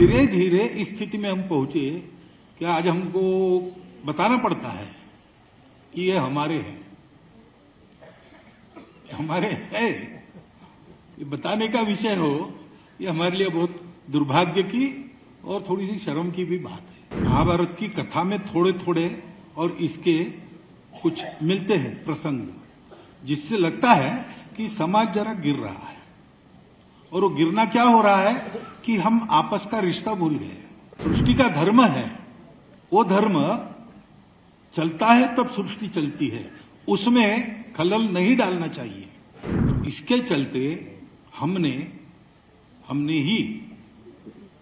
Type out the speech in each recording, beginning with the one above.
धीरे धीरे इस स्थिति में हम पहुंचे कि आज हमको बताना पड़ता है कि ये हमारे हैं, हमारे है। ये बताने का विषय हो, ये हमारे लिए बहुत दुर्भाग्य की और थोड़ी सी शर्म की भी बात है। महाभारत की कथा में थोड़े थोड़े और इसके कुछ मिलते हैं प्रसंग, जिससे लगता है कि समाज जरा गिर रहा है। और वो गिरना क्या हो रहा है कि हम आपस का रिश्ता भूल गए। सृष्टि का धर्म है, वो धर्म चलता है तब सृष्टि चलती है, उसमें खलल नहीं डालना चाहिए। तो इसके चलते हमने ही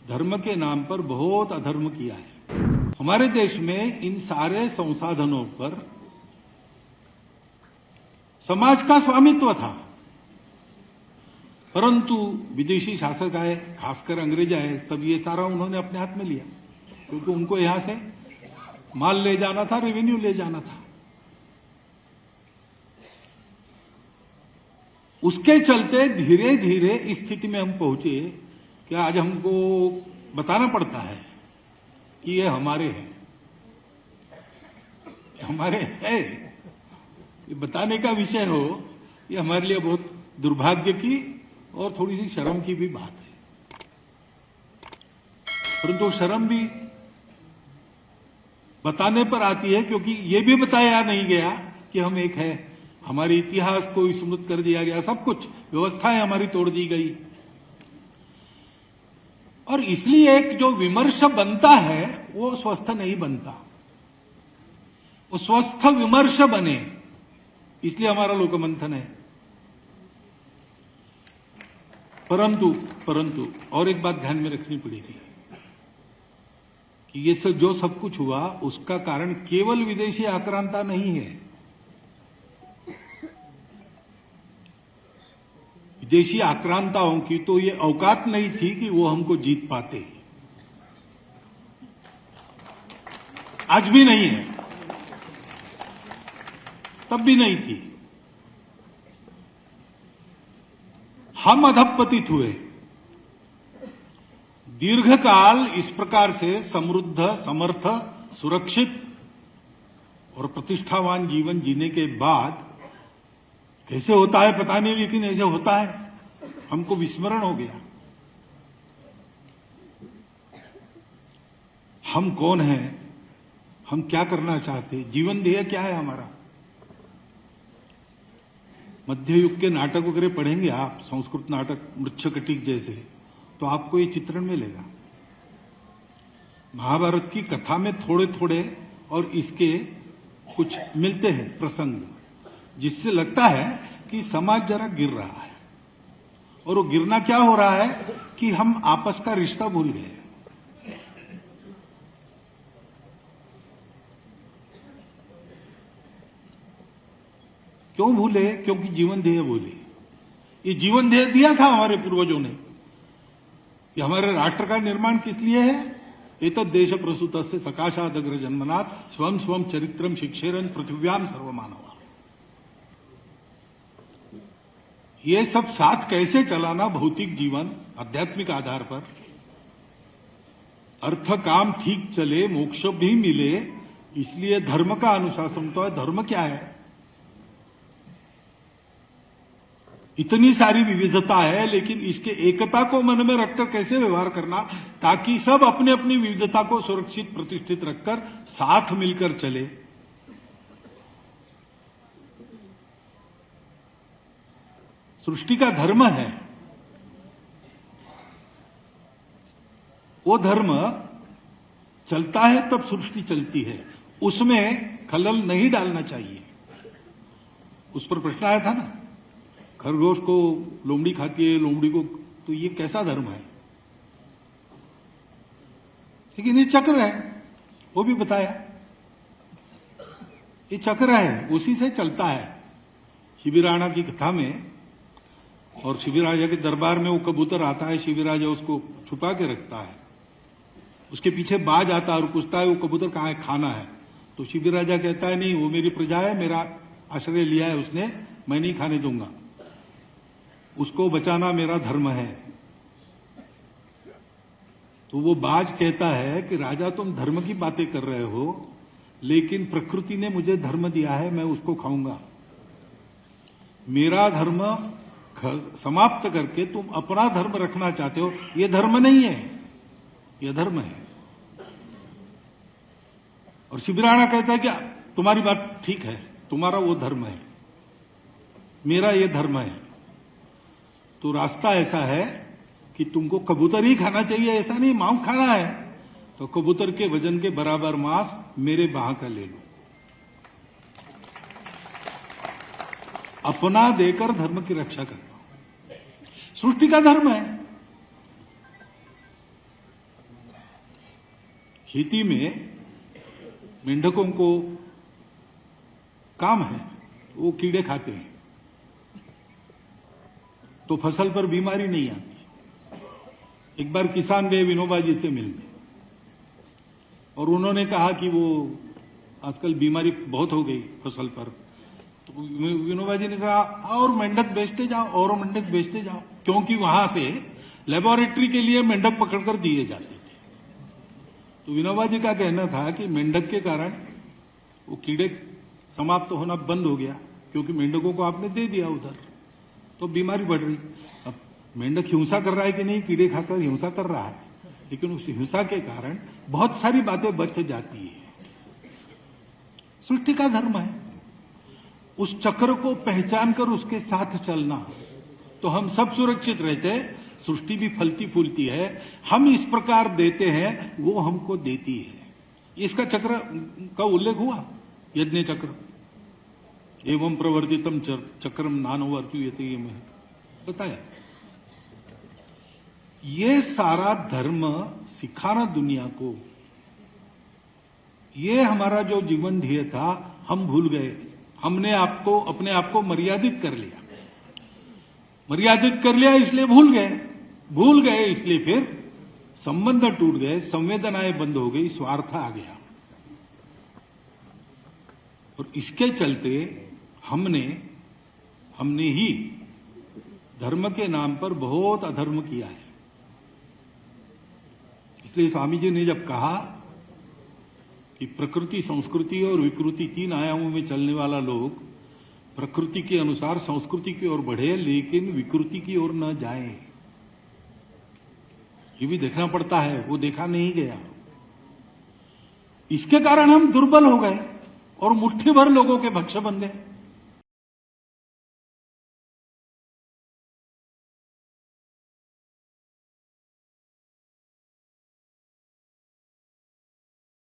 धर्म के नाम पर बहुत अधर्म किया है। हमारे देश में इन सारे संसाधनों पर समाज का स्वामित्व था, परंतु विदेशी शासक आए, खासकर अंग्रेज आए, तब ये सारा उन्होंने अपने हाथ में लिया, क्योंकि उनको यहां से माल ले जाना था, रेवेन्यू ले जाना था। उसके चलते धीरे धीरे इस स्थिति में हम पहुंचे कि आज हमको बताना पड़ता है कि ये हमारे हैं, हमारे है। ये बताने का विषय हो, ये हमारे लिए बहुत दुर्भाग्य की और थोड़ी सी शर्म की भी बात है। परंतु शर्म भी बताने पर आती है, क्योंकि ये भी बताया नहीं गया कि हम एक है। हमारे इतिहास को विस्मृत कर दिया गया, सब कुछ व्यवस्थाएं हमारी तोड़ दी गई। और इसलिए एक जो विमर्श बनता है वो स्वस्थ नहीं बनता, वो स्वस्थ विमर्श बने, इसलिए हमारा लोकमंथन है। परंतु और एक बात ध्यान में रखनी पड़ेगी कि ये जो सब कुछ हुआ उसका कारण केवल विदेशी आक्रांता नहीं है। विदेशी आक्रांताओं की तो ये औकात नहीं थी कि वो हमको जीत पाते, आज भी नहीं है, तब भी नहीं थी। हम अधपतित हुए। दीर्घकाल इस प्रकार से समृद्ध, समर्थ, सुरक्षित और प्रतिष्ठावान जीवन जीने के बाद कैसे होता है पता नहीं, लेकिन ऐसे होता है, हमको विस्मरण हो गया। हम कौन हैं, हम क्या करना चाहते, जीवन ध्येय क्या है हमारा। मध्य युग के नाटक वगैरह पढ़ेंगे आप, संस्कृत नाटक मृच्छकटिक जैसे, तो आपको ये चित्रण मिलेगा। महाभारत की कथा में थोड़े थोड़े और इसके कुछ मिलते हैं प्रसंग, जिससे लगता है कि समाज जरा गिर रहा है। और वो गिरना क्या हो रहा है कि हम आपस का रिश्ता भूल गए। क्यों भूले? क्योंकि जीवन ध्येय भूले। ये जीवन ध्येय दिया था हमारे पूर्वजों ने। ये हमारे राष्ट्र का निर्माण किस लिए है? एतद् देश प्रसूतस्य सकाशादग्र जन्मनात् स्वम स्वम चरित्रम शिक्षेरन पृथिव्याम सर्वमानवा। ये सब साथ कैसे चलाना, भौतिक जीवन आध्यात्मिक आधार पर, अर्थ काम ठीक चले, मोक्ष भी मिले, इसलिए धर्म का अनुशासन तो है। धर्म क्या है? इतनी सारी विविधता है, लेकिन इसके एकता को मन में रखकर कैसे व्यवहार करना, ताकि सब अपने अपनी विविधता को सुरक्षित प्रतिष्ठित रखकर साथ मिलकर चले। सृष्टि का धर्म है, वो धर्म चलता है तब सृष्टि चलती है, उसमें खलल नहीं डालना चाहिए। उस पर प्रश्न आया था ना, खरगोश को लोमड़ी खाती है, लोमड़ी को, तो ये कैसा धर्म है? लेकिन ये चक्र है, वो भी बताया, ये चक्र है, उसी से चलता है। शिबिराणा की कथा में, और शिबिराजा के दरबार में वो कबूतर आता है, शिबिराजा उसको छुपा के रखता है, उसके पीछे बाज आता है और पूछता है वो कबूतर कहाँ है, खाना है। तो शिबिराजा कहता है नहीं, वो मेरी प्रजा है, मेरा आश्रय लिया है उसने, मैं नहीं खाने दूंगा, उसको बचाना मेरा धर्म है। तो वो बाज कहता है कि राजा तुम धर्म की बातें कर रहे हो, लेकिन प्रकृति ने मुझे धर्म दिया है, मैं उसको खाऊंगा। मेरा धर्म समाप्त करके तुम अपना धर्म रखना चाहते हो, ये धर्म नहीं है, ये धर्म है। और शिवराणा कहता है कि तुम्हारी बात ठीक है, तुम्हारा वो धर्म है, मेरा ये धर्म है। तो रास्ता ऐसा है कि तुमको कबूतर ही खाना चाहिए, ऐसा नहीं मांस खाना है तो कबूतर के वजन के बराबर मांस मेरे बाह का ले लो। अपना देकर धर्म की रक्षा करना सृष्टि का धर्म है। खेती में मेंढकों को काम है, वो कीड़े खाते हैं तो फसल पर बीमारी नहीं आती। एक बार किसान गए विनोबा जी से मिलने और उन्होंने कहा कि वो आजकल बीमारी बहुत हो गई फसल पर। तो विनोबा जी ने कहा और मेंढक बेचते जाओ, और मेंढक बेचते जाओ, क्योंकि वहां से लेबोरेटरी के लिए मेंढक पकड़कर दिए जाते थे। तो विनोबा जी का कहना था कि मेंढक के कारण वो कीड़े समाप्त होना बंद हो गया, क्योंकि मेंढकों को आपने दे दिया उधर, तो बीमारी बढ़ रही। अब मेंढक हिंसा कर रहा है कि नहीं, कीड़े खाकर हिंसा कर रहा है, लेकिन उस हिंसा के कारण बहुत सारी बातें बच जाती है। सृष्टि का धर्म है, उस चक्र को पहचान कर उसके साथ चलना, तो हम सब सुरक्षित रहते हैं। सृष्टि भी फलती फूलती है, हम इस प्रकार देते हैं, वो हमको देती है। इसका चक्र का उल्लेख हुआ यज्ञ चक्र, एवं प्रवर्तितम चक्रम नानोवर्त्युयते, ये में बताया। ये सारा धर्म सिखाना दुनिया को, ये हमारा जो जीवन ध्येय था हम भूल गए। हमने आपको अपने आप को मर्यादित कर लिया, मर्यादित कर लिया इसलिए भूल गए इसलिए फिर संबंध टूट गए, संवेदनाएं बंद हो गई, स्वार्थ आ गया। और इसके चलते हमने ही धर्म के नाम पर बहुत अधर्म किया है। इसलिए स्वामी जी ने जब कहा कि प्रकृति, संस्कृति और विकृति, तीन आयामों में चलने वाला लोग प्रकृति के अनुसार संस्कृति की ओर बढ़े, लेकिन विकृति की ओर न जाए, ये भी देखना पड़ता है, वो देखा नहीं गया। इसके कारण हम दुर्बल हो गए और मुट्ठी भर लोगों के भक्ष्य बन गए।